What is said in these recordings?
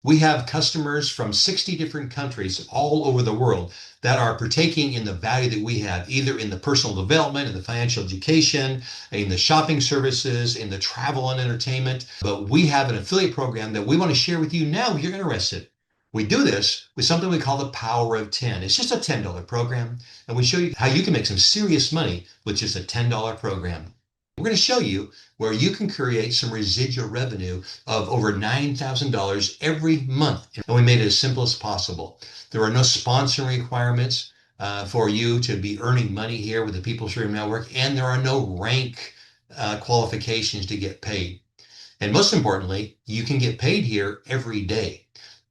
We have customers from 60 different countries all over the world that are partaking in the value that we have, either in the personal development, in the financial education, in the shopping services, in the travel and entertainment. But we have an affiliate program that we want to share with you now if you're interested. We do this with something we call the Power of 10. It's just a $10 program, and we show you how you can make some serious money with just a $10 program. We're going to show you where you can create some residual revenue of over $9,000 every month. And we made it as simple as possible. There are no sponsoring requirements for you to be earning money here with the People's Freedom Network, and there are no rank qualifications to get paid. And most importantly, you can get paid here every day.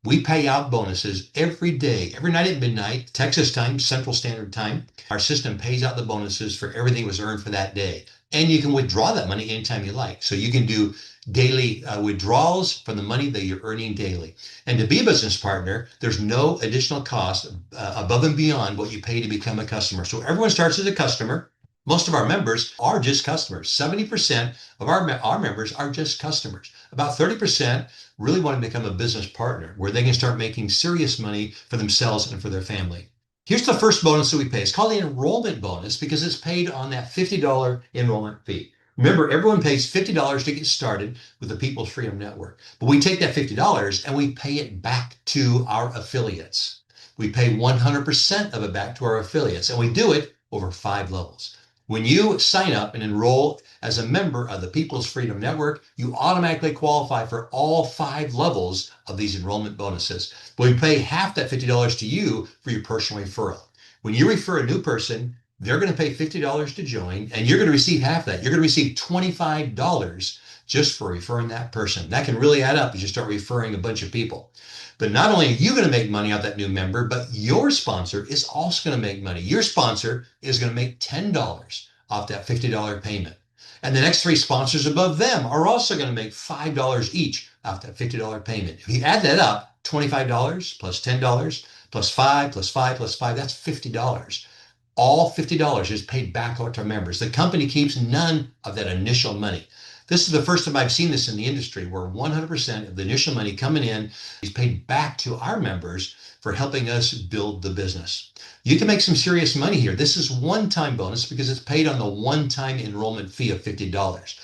We pay out bonuses every day, every night at midnight, Texas time, Central Standard Time. Our system pays out the bonuses for everything that was earned for that day. And you can withdraw that money anytime you like. So you can do daily withdrawals from the money that you're earning daily. And to be a business partner, there's no additional cost above and beyond what you pay to become a customer. So everyone starts as a customer. Most of our members are just customers. 70% of our members are just customers. About 30% really want to become a business partner where they can start making serious money for themselves and for their family. Here's the first bonus that we pay. It's called the enrollment bonus because it's paid on that $50 enrollment fee. Remember, everyone pays $50 to get started with the People's Freedom Network. But we take that $50 and we pay it back to our affiliates. We pay 100% of it back to our affiliates, and we do it over 5 levels. When you sign up and enroll as a member of the People's Freedom Network, you automatically qualify for all 5 levels of these enrollment bonuses. We pay half that $50 to you for your personal referral. When you refer a new person, they're going to pay $50 to join, and you're going to receive half that. You're going to receive $25 just for referring that person. That can really add up as you start referring a bunch of people. But not only are you going to make money off that new member, but your sponsor is also going to make money. Your sponsor is going to make $10 off that $50 payment. And the next 3 sponsors above them are also going to make $5 each off that $50 payment. If you add that up, $25 plus $10 plus 5 plus 5 plus 5, that's $50. All $50 is paid back out to our members. The company keeps none of that initial money. This is the first time I've seen this in the industry where 100% of the initial money coming in is paid back to our members for helping us build the business. You can make some serious money here. This is one-time bonus because it's paid on the one-time enrollment fee of $50.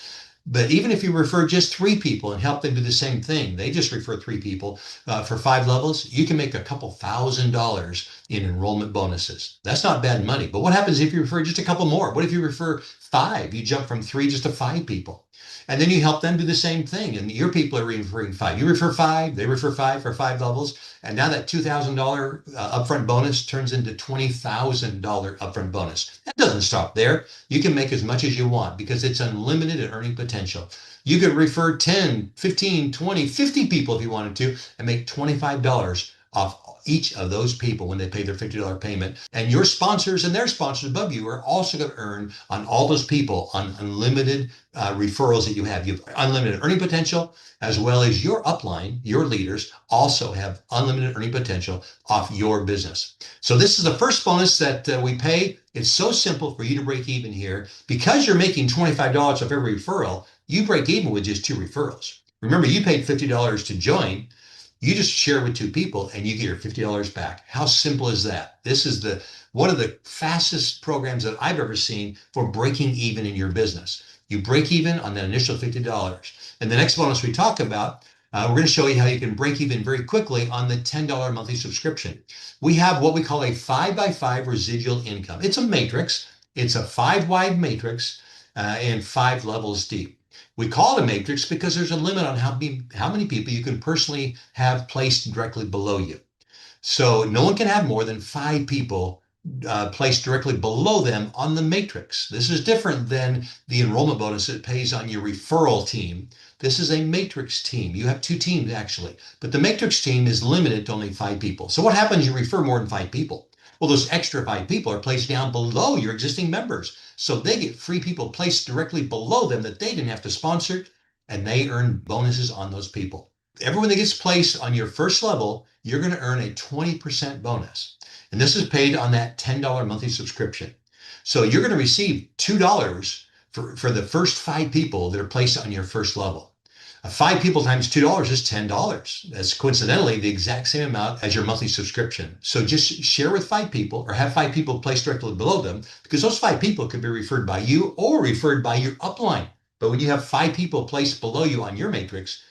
But even if you refer just 3 people and help them do the same thing, they just refer 3 people for 5 levels, you can make a couple $1,000s in enrollment bonuses. That's not bad money. But what happens if you refer just a couple more? What if you refer 5? You jump from 3 just to 5 people. And then you help them do the same thing. And your people are referring 5. You refer 5, they refer 5 for 5 levels. And now that $2,000 upfront bonus turns into $20,000 upfront bonus. That doesn't stop there. You can make as much as you want because it's unlimited in earning potential. You could refer 10, 15, 20, 50 people if you wanted to and make $25 off each of those people when they pay their $50 payment. And your sponsors and their sponsors above you are also going to earn on all those people on unlimited referrals that you have. You have unlimited earning potential, as well as your upline, your leaders also have unlimited earning potential off your business. So this is the first bonus that we pay. It's so simple for you to break even here. Because you're making $25 off every referral, you break even with just 2 referrals. Remember, you paid $50 to join. You just share with 2 people and you get your $50 back. How simple is that? This is one of the fastest programs that I've ever seen for breaking even in your business. You break even on that initial $50. And the next bonus we talk about, we're going to show you how you can break even very quickly on the $10 monthly subscription. We have what we call a 5x5 residual income. It's a matrix. It's a 5-wide matrix and 5 levels deep. We call it a matrix because there's a limit on how many people you can personally have placed directly below you. So no one can have more than 5 people placed directly below them on the matrix. This is different than the enrollment bonus that pays on your referral team. This is a matrix team. You have 2 teams actually, but the matrix team is limited to only 5 people. So what happens if you refer more than 5 people? Well, those extra 5 people are placed down below your existing members. So they get free people placed directly below them that they didn't have to sponsor, and they earn bonuses on those people. Everyone that gets placed on your first level, you're going to earn a 20% bonus. And this is paid on that $10 monthly subscription. So you're going to receive $2 for the first 5 people that are placed on your first level. Five people times $2 is $10. That's coincidentally the exact same amount as your monthly subscription. So just share with five people or have five people placed directly below them, because those five people could be referred by you or referred by your upline. But when you have five people placed below you on your matrix,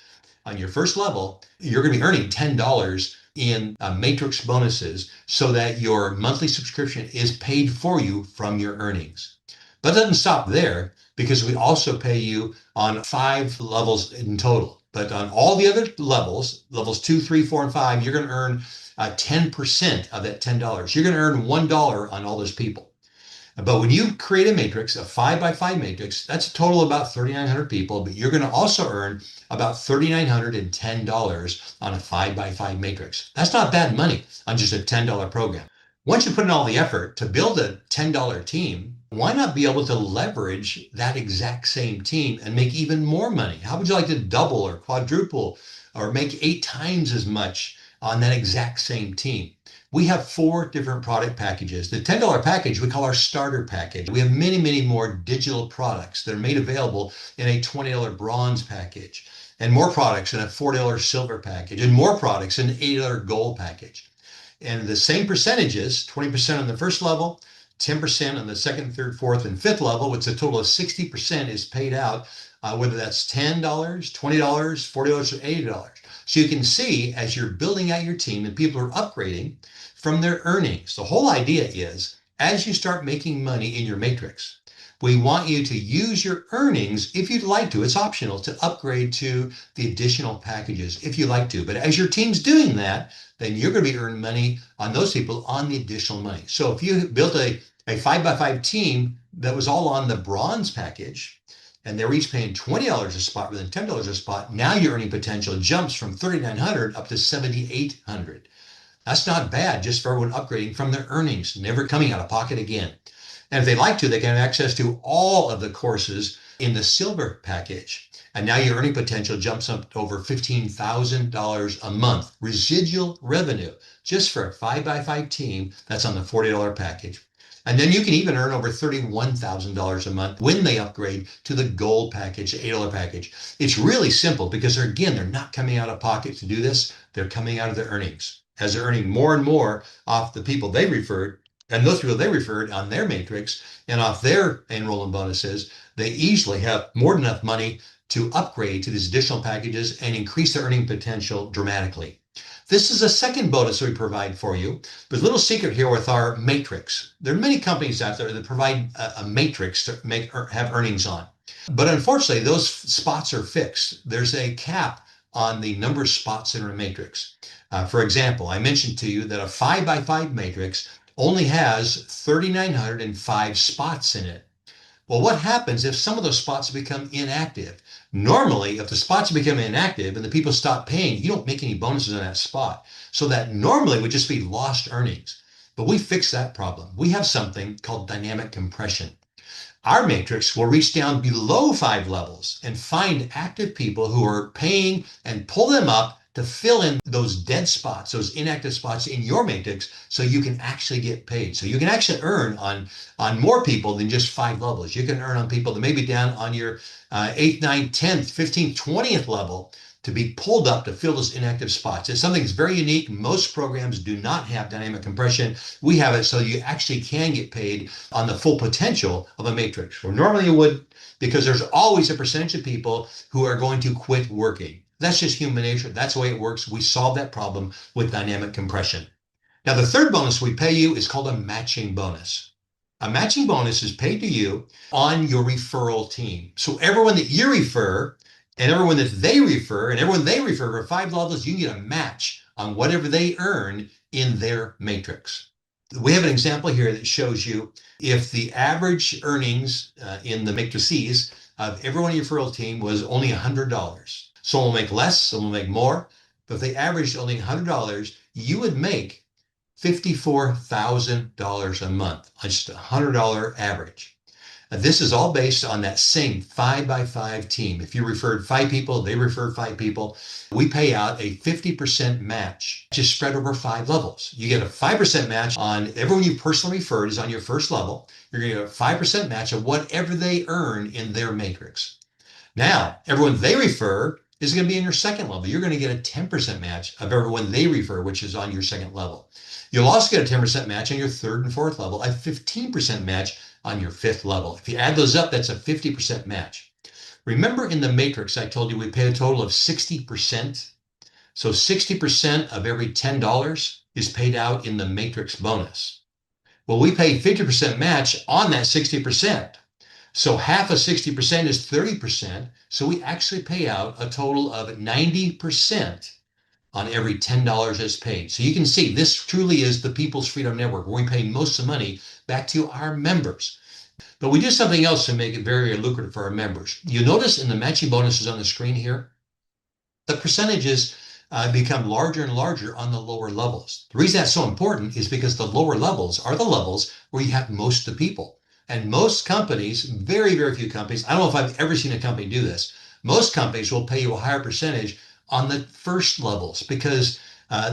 on your first level, you're going to be earning $10 in matrix bonuses so that your monthly subscription is paid for you from your earnings. But it doesn't stop there, because we also pay you on 5 levels in total. But on all the other levels, levels 2, 3, 4, and 5, you're going to earn 10% of that $10. You're going to earn $1 on all those people. But when you create a matrix, a 5x5 matrix, that's a total of about 3,900 people, but you're going to also earn about $3,910 on a 5x5 matrix. That's not bad money on just a $10 program. Once you put in all the effort to build a $10 team, why not be able to leverage that exact same team and make even more money? How would you like to double or quadruple or make 8 times as much on that exact same team? We have 4 different product packages. The $10 package we call our starter package. We have many, many more digital products that are made available in a $20 bronze package, and more products in a $40 silver package, and more products in an $80 gold package. And the same percentages, 20% on the first level, 10% on the second, third, fourth, and fifth level, which a total of 60% is paid out, whether that's $10, $20, $40, or $80. So you can see, as you're building out your team and people are upgrading from their earnings, the whole idea is, as you start making money in your matrix, we want you to use your earnings, if you'd like to, it's optional, to upgrade to the additional packages if you like to. But as your team's doing that, then you're going to be earning money on those people on the additional money. So if you built a 5x5 team that was all on the bronze package, and they were each paying $20 a spot rather than $10 a spot, now your earning potential jumps from $3,900 up to $7,800. That's not bad, just for everyone upgrading from their earnings, never coming out of pocket again. And if they'd like to, they can have access to all of the courses in the silver package. And now your earning potential jumps up to over $15,000 a month, residual revenue, just for a 5x5 team that's on the $40 package. And then you can even earn over $31,000 a month when they upgrade to the gold package, the $8 package. It's really simple, because they're not coming out of pocket to do this. They're coming out of their earnings, as they're earning more and more off the people they referred, and those people they referred on their matrix and off their enrollment bonuses. They easily have more than enough money to upgrade to these additional packages and increase their earning potential dramatically. This is a second bonus we provide for you. There's a little secret here with our matrix. There are many companies out there that provide a matrix to have earnings on. But unfortunately, those spots are fixed. There's a cap on the number of spots in our matrix. For example, I mentioned to you that a 5x5 matrix only has 3,905 spots in it. Well, what happens if some of those spots become inactive? Normally, if the spots become inactive and the people stop paying, you don't make any bonuses on that spot. So that normally would just be lost earnings. But we fix that problem. We have something called dynamic compression. Our matrix will reach down below 5 levels and find active people who are paying and pull them up to fill in those dead spots, those inactive spots in your matrix, so you can actually get paid. So you can actually earn on more people than just 5 levels. You can earn on people that may be down on your 8th, 9th, 10th, 15th, 20th level to be pulled up to fill those inactive spots. It's something that's very unique. Most programs do not have dynamic compression. We have it so you actually can get paid on the full potential of a matrix, where normally you would, because there's always a percentage of people who are going to quit working. That's just human nature. That's the way it works. We solve that problem with dynamic compression. Now, the third bonus we pay you is called a matching bonus. A matching bonus is paid to you on your referral team. So everyone that you refer and everyone that they refer and everyone they refer for 5 levels, you can get a match on whatever they earn in their matrix. We have an example here that shows you if the average earnings in the matrices of everyone in your referral team was only $100. Some will make less, some will make more. But if they averaged only $100, you would make $54,000 a month on just a $100 average. And this is all based on that same 5x5 team. If you referred 5 people, they referred 5 people, we pay out a 50% match, just spread over 5 levels. You get a 5% match on everyone you personally referred is on your first level. You're going to get a 5% match of whatever they earn in their matrix. Now, everyone they refer is going to be in your second level. You're going to get a 10% match of everyone they refer, which is on your second level. You'll also get a 10% match on your third and fourth level, a 15% match on your fifth level. If you add those up, that's a 50% match. Remember in the matrix, I told you we pay a total of 60%. So 60% of every $10 is paid out in the matrix bonus. Well, we pay 50% match on that 60%. So half of 60% is 30%. So we actually pay out a total of 90% on every $10 that's paid. So you can see this truly is the People's Freedom Network, where we pay most of the money back to our members. But we do something else to make it very lucrative for our members. You notice in the matching bonuses on the screen here, the percentages become larger and larger on the lower levels. The reason that's so important is because the lower levels are the levels where you have most of the people. And most companies, very, very few companies, I don't know if I've ever seen a company do this, most companies will pay you a higher percentage on the first levels because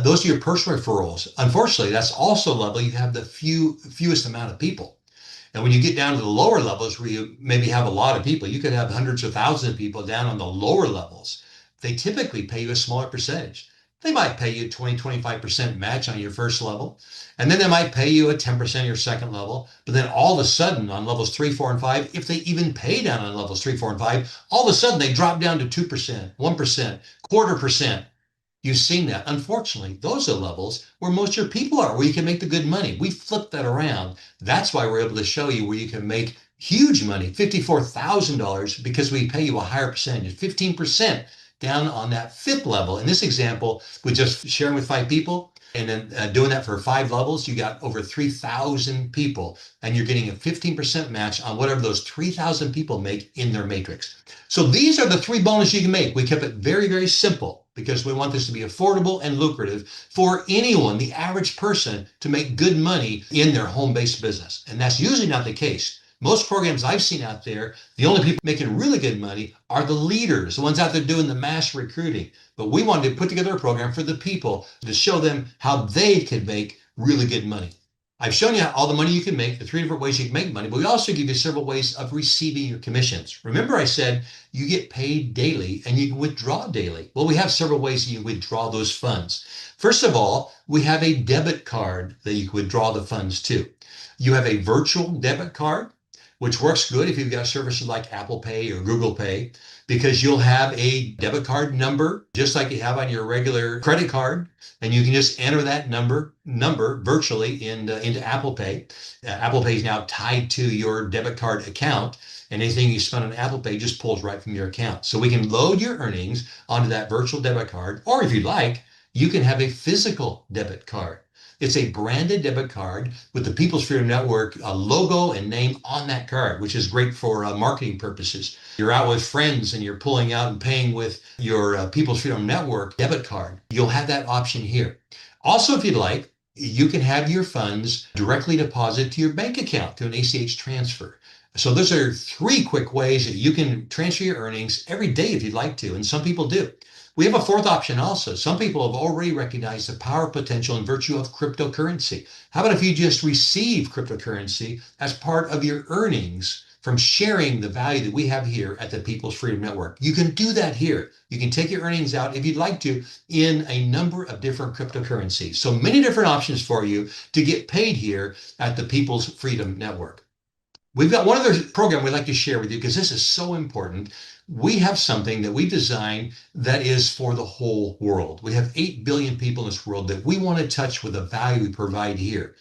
those are your personal referrals. Unfortunately, that's also a level you have the fewest amount of people. And when you get down to the lower levels where you maybe have a lot of people, you could have hundreds of thousands of people down on the lower levels. They typically pay you a smaller percentage. They might pay you 20-25% match on your first level, and then they might pay you a 10% on your second level. But then all of a sudden on levels 3, 4, and 5, if they even pay down on levels 3, 4, and 5, all of a sudden they drop down to 2%, 1%, quarter percent. You've seen that. Unfortunately, those are levels where most of your people are, where you can make the good money. We flip that around. That's why we're able to show you where you can make huge money, $54,000, because we pay you a higher percentage, 15% down on that fifth level. In this example, with just sharing with 5 people and then doing that for 5 levels, you got over 3,000 people, and you're getting a 15% match on whatever those 3,000 people make in their matrix. So these are the 3 bonuses you can make. We kept it very, very simple because we want this to be affordable and lucrative for anyone, the average person, to make good money in their home-based business. And that's usually not the case. Most programs I've seen out there, the only people making really good money are the leaders, the ones out there doing the mass recruiting. But we wanted to put together a program for the people to show them how they could make really good money. I've shown you all the money you can make, the 3 different ways you can make money, but we also give you several ways of receiving your commissions. Remember I said you get paid daily and you can withdraw daily. Well, we have several ways you withdraw those funds. First of all, we have a debit card that you can withdraw the funds to. You have a virtual debit card, which works good if you've got services like Apple Pay or Google Pay, because you'll have a debit card number, just like you have on your regular credit card, and you can just enter that number virtually into Apple Pay. Apple Pay is now tied to your debit card account, and anything you spend on Apple Pay just pulls right from your account. So we can load your earnings onto that virtual debit card, or if you'd like, you can have a physical debit card. It's a branded debit card with the People's Freedom Network logo and name on that card, which is great for marketing purposes. You're out with friends and you're pulling out and paying with your People's Freedom Network debit card. You'll have that option here. Also, if you'd like, you can have your funds directly deposited to your bank account through an ACH transfer. So those are 3 quick ways that you can transfer your earnings every day if you'd like to, and some people do. We have a 4th option also. Some people have already recognized the power, potential, and virtue of cryptocurrency. How about if you just receive cryptocurrency as part of your earnings from sharing the value that we have here at the People's Freedom Network? You can do that here. You can take your earnings out, if you'd like to, in a number of different cryptocurrencies. So many different options for you to get paid here at the People's Freedom Network. We've got one other program we'd like to share with you because this is so important. We have something that we designed that is for the whole world. We have 8 billion people in this world that we want to touch with the value we provide here.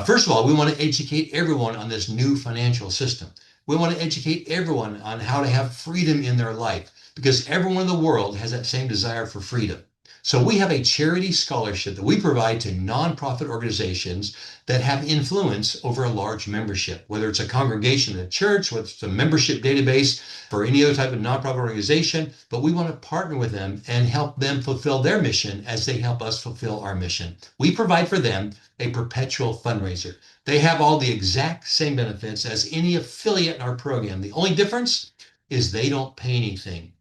First of all, we want to educate everyone on this new financial system. We want to educate everyone on how to have freedom in their life because everyone in the world has that same desire for freedom. So we have a charity scholarship that we provide to nonprofit organizations that have influence over a large membership, whether it's a congregation in a church, whether it's a membership database for any other type of nonprofit organization, but we want to partner with them and help them fulfill their mission as they help us fulfill our mission. We provide for them a perpetual fundraiser. They have all the exact same benefits as any affiliate in our program. The only difference is they don't pay anything.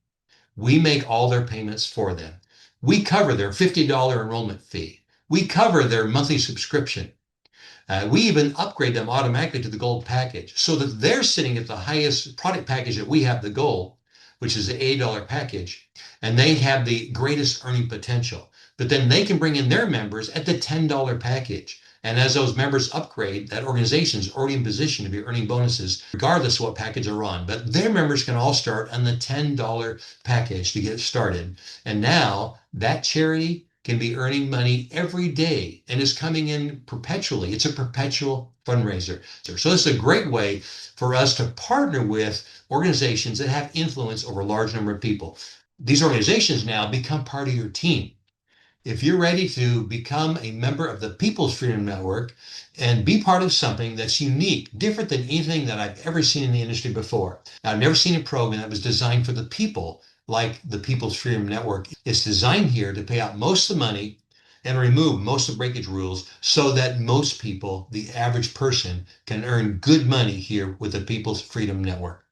We make all their payments for them. We cover their $50 enrollment fee. We cover their monthly subscription. We even upgrade them automatically to the gold package so that they're sitting at the highest product package that we have, the gold, which is the $80 package, and they have the greatest earning potential. But then they can bring in their members at the $10 package. And as those members upgrade, that organization is already in position to be earning bonuses, regardless of what package they're on. But their members can all start on the $10 package to get started. And now that charity can be earning money every day and is coming in perpetually. It's a perpetual fundraiser. So this is a great way for us to partner with organizations that have influence over a large number of people. These organizations now become part of your team. If you're ready to become a member of the People's Freedom Network and be part of something that's unique, different than anything that I've ever seen in the industry before. Now, I've never seen a program that was designed for the people like the People's Freedom Network. It's designed here to pay out most of the money and remove most of the breakage rules so that most people, the average person, can earn good money here with the People's Freedom Network.